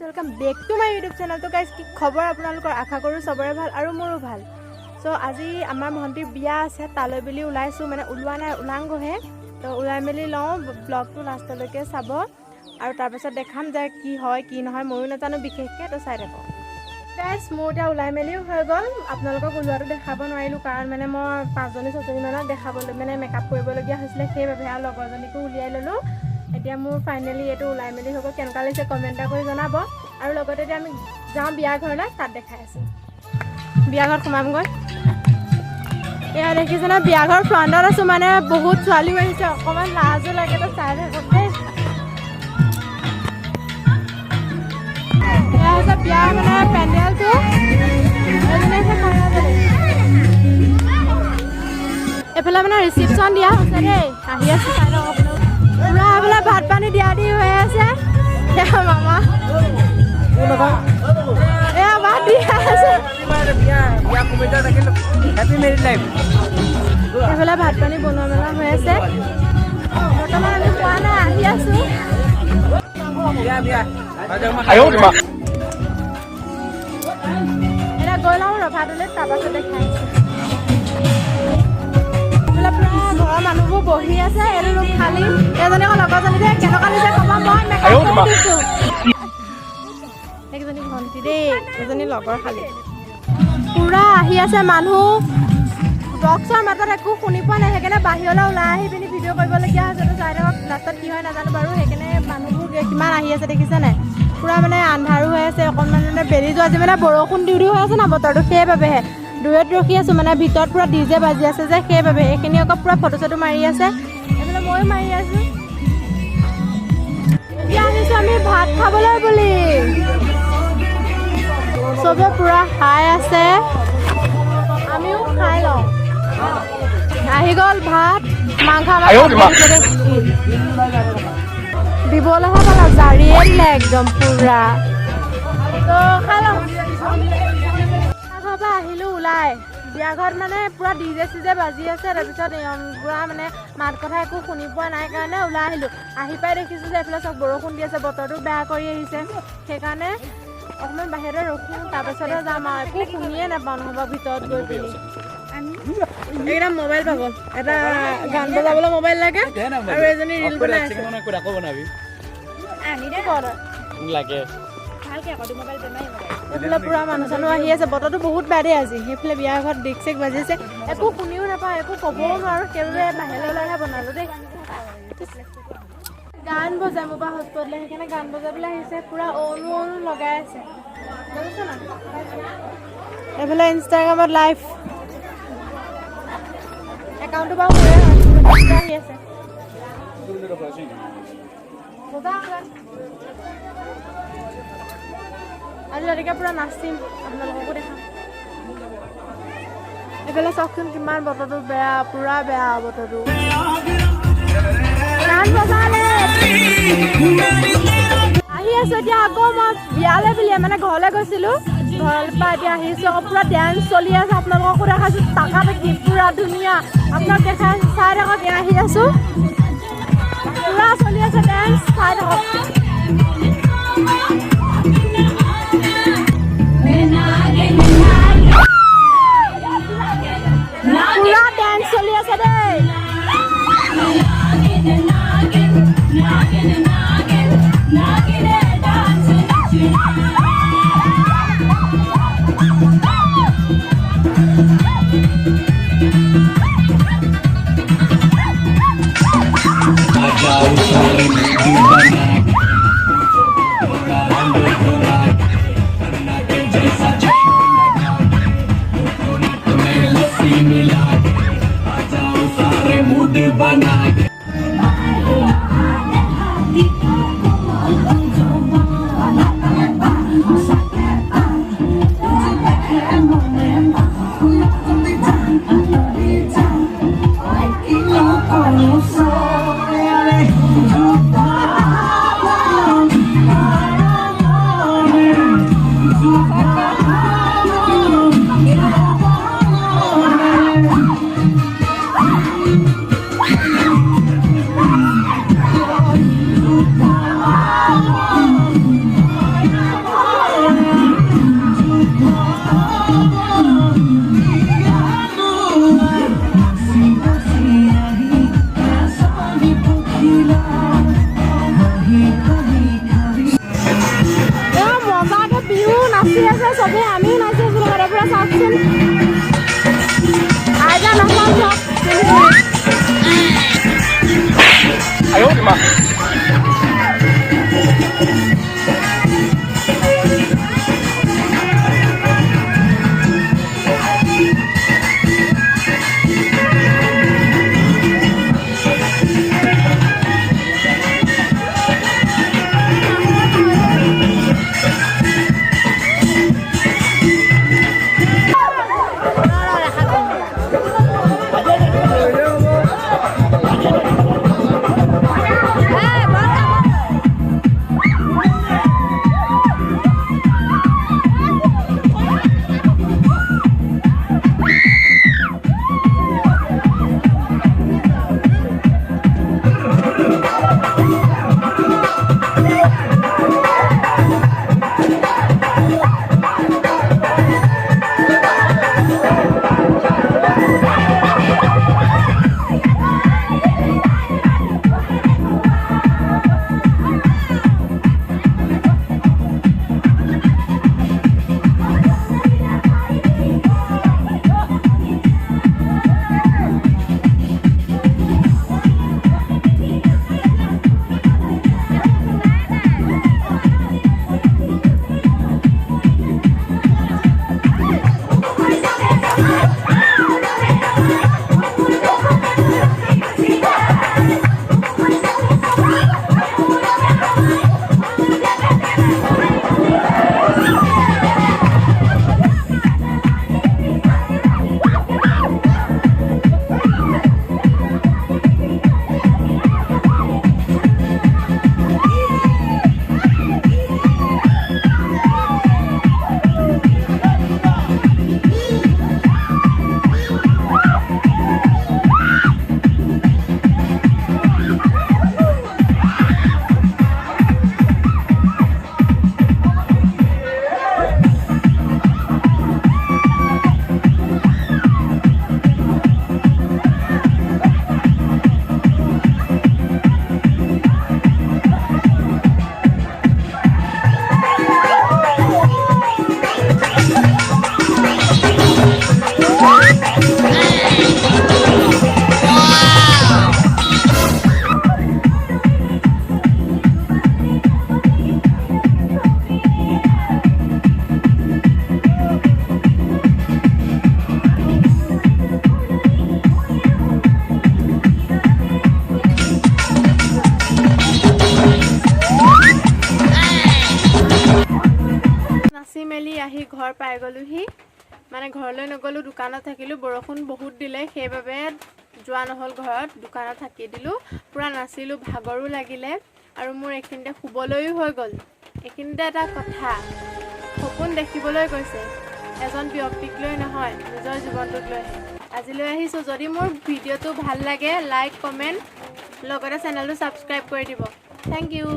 Welcome back to my YouTube channel. तो guys की खबर आपनालोকৰ आशा करूँ सबरे ভাল আৰু মোৰো ভাল। सो আজি আমাৰ ভণ্টিৰ বিয়া আছে তালৈ বুলি ওলাইছো, মানে ওলোৱা নাই ওলাংগহে। তো ওলাই মেলি লওঁ, ব্লগটো লাষ্টলৈকে চাব আৰু তাৰপিছত দেখাম যে কি হয় কি নহয় ময়ো নাজানো বিশেষকৈ। তো চাই থাকক গাইস। মোৰ এতিয়া ওলাই মেলিও হৈ গ'ল, আপোনালোকক ওলোৱাটো দেখাব নোৱাৰিলোঁ কাৰণ মানে মই 5জনী 6জনী মানক দেখাবলৈ মানে মেকআপ কৰিবলগীয়া হৈছিলে, সেইবাবে আৰু লগৰজনীকো উলিয়াই ল'লোঁ। এতিয়া মোৰ ফাইনেলি এইটো ওলাই মেলি হ'ব, কেনেকুৱা লাগিছে কমেণ্ট এটা কৰি জনাব। আৰু লগতে এতিয়া আমি যাওঁ বিয়া ঘৰলৈ, তাত দেখাই আছোঁ। বিয়া ঘৰত সোমামগৈ। এয়া দেখিছেনে বিয়া ঘৰ ফ্ৰণ্টত আছোঁ, মানে বহুত ছোৱালীও আহিছে, অকণমান লাজো লাগে। তো চাই থাকক দেই। এয়া হৈছে বিয়াৰ মানে পেণ্ডেলটো। এইফালে মানে ৰিচিপশ্যন দিয়া হৈছে দেই, আহি আছে চাই থাকক। পুৰা এইফালে ভাত পানী দিয়া দি হৈ আছে। মামা এয়া ভাত দি আছে, এইফালে ভাত পানী বনোৱা মেলা হৈ আছে। বৰ্তমান আমি পোৱা নাই, আহি আছো। এতিয়া গৈ লওঁ ৰভাটোলৈ, তাৰপাছত দেখাই আছো। ঘৰৰ মানুহবোৰ বহি আছে, এইটো ৰুম খালী। এজনী আকৌ লগৰজনী যে কেনেকুৱা দিছে ক'ব, মই মেকআপ কৰি দিছোঁ। একজনী ভণ্টি দেই, এজনী লগৰ খালী। পুৰা আহি আছে মানুহ, বক্সৰ মাজত একো শুনি পোৱা নাই, সেইকাৰণে বাহিৰলৈ ওলাই আহি পিনি ভিডিঅ' কৰিবলগীয়া হৈছে। তো চাই থাকক, লাষ্টত কি হয় নাজানো বাৰু। সেইকাৰণে মানুহবোৰ কিমান আহি আছে দেখিছে নাই। পুৰা মানে আন্ধাৰো হৈ আছে, অকণমান মানে বেলি যোৱা যে মানে বৰষুণ দিও দিও হৈ আছে না বতৰটো, সেইবাবেহে দূৰত ৰখি আছোঁ। মানে ভিতৰত পুৰা ডিজে বাজি আছে যে, সেইবাবে এইখিনি আকৌ পুৰা ফটো চটো মাৰি আছে। এইফালে ময়ো মাৰি আছোঁ। এতিয়া আহিছোঁ আমি ভাত খাবলৈ বুলি, চবে পুৰা খাই আছে, আমিও খাই লওঁ। আহি গ'ল ভাত, মাংস দিবলৈহে পালা, জাৰিয়ে দিলে একদম পুৰা। তো খাই লওঁ। ঘৰৰ পৰা আহিলোঁ ওলাই, বিয়া ঘৰত মানে পুৰা ডিজে চিজে বাজি আছে। তাৰপিছত পুৰা মানে মাত কথা একো শুনি পোৱা নাই কাৰণে ওলাই আহিলোঁ। আহি পাই দেখিছোঁ যে এইফালে চব বৰষুণ দি আছে, বতৰটো বেয়া কৰি আহিছে। সেইকাৰণে অকণমান বাহিৰতে ৰখোঁ, তাৰপিছতে যাম আৰু। একো শুনিয়ে নাপাওঁ নহ'ব ভিতৰত গৈ পিনি। একদম মোবাইল পাগল, এটা গান বজাবলৈ মোবাইল লাগে আৰু এজনী ৰিল বনাই আছে। এইফালে পুৰা মানুহ চানুহ আহি আছে, বতৰটো বহুত বেয়া দেই আজি। সেইফালে বিয়া ঘৰত ডেক চেক বাজিছে, একো শুনিও নাপাওঁ, একো ক'বও নোৱাৰোঁ। সেইবাবে বাহিৰলৈ ওলাইহে বনালোঁ দেই। গান বজাই মোৰ পৰা হস্পিটেললৈ, সেইকাৰণে গান বজাবলৈ আহিছে। পুৰা অৰু অৰু লগাই আছে, বুজিছে না। এইফালে ইনষ্টাগ্ৰামত লাইভ একাউণ্টটো বাৰু হৈয়ে আহি আছে। আজি ৰাতিকে পুৰা নাচিম, আপোনালোককো দেখাম। এইফালে চাওকচোন কিমান বতৰটো বেয়া, পুৰা বেয়া বতৰটো। গান বজালে আহি আছো এতিয়া আকৌ। মই বিয়ালৈ বুলিয়ে মানে ঘৰলৈ গৈছিলোঁ, ঘৰৰ পৰা এতিয়া আহিছোঁ আকৌ। পুৰা ডেন্স চলি আছে, আপোনালোককো দেখাইছোঁ। টাকা দেখি পুৰা ধুনীয়া, আপোনাক দেখাই চাই থাকক। আহি আছোঁ, পুৰা চলি আছে ডেন্স, চাই থাকক। পুৰা ডেন্স চলি আছে দেই। নাচি আছে চবেই, আমিও নাচি আছোঁ লগতে পূৰা চাওকচোন। আইজা নাচাওঁ চব। আহি ঘৰ পাই গ'লোহি, মানে ঘৰলৈ নগ'লোঁ, দোকানত থাকিলোঁ। বৰষুণ বহুত দিলে, সেইবাবে যোৱা নহ'ল ঘৰত, দোকানত থাকি দিলোঁ। পূৰা নাচিলোঁ, ভাগৰো লাগিলে আৰু মোৰ এইখিনিতে শুবলৈও হৈ গ'ল। এইখিনিতে এটা কথা, সপোন দেখিবলৈ গৈছে এজন ব্যক্তিক লৈ নহয়, নিজৰ জীৱনটোক লৈহে। আজিলৈ আহিছোঁ। যদি মোৰ ভিডিঅ'টো ভাল লাগে, লাইক, কমেণ্ট, লগতে চেনেলটো ছাবস্ক্ৰাইব কৰি দিব। Thank U.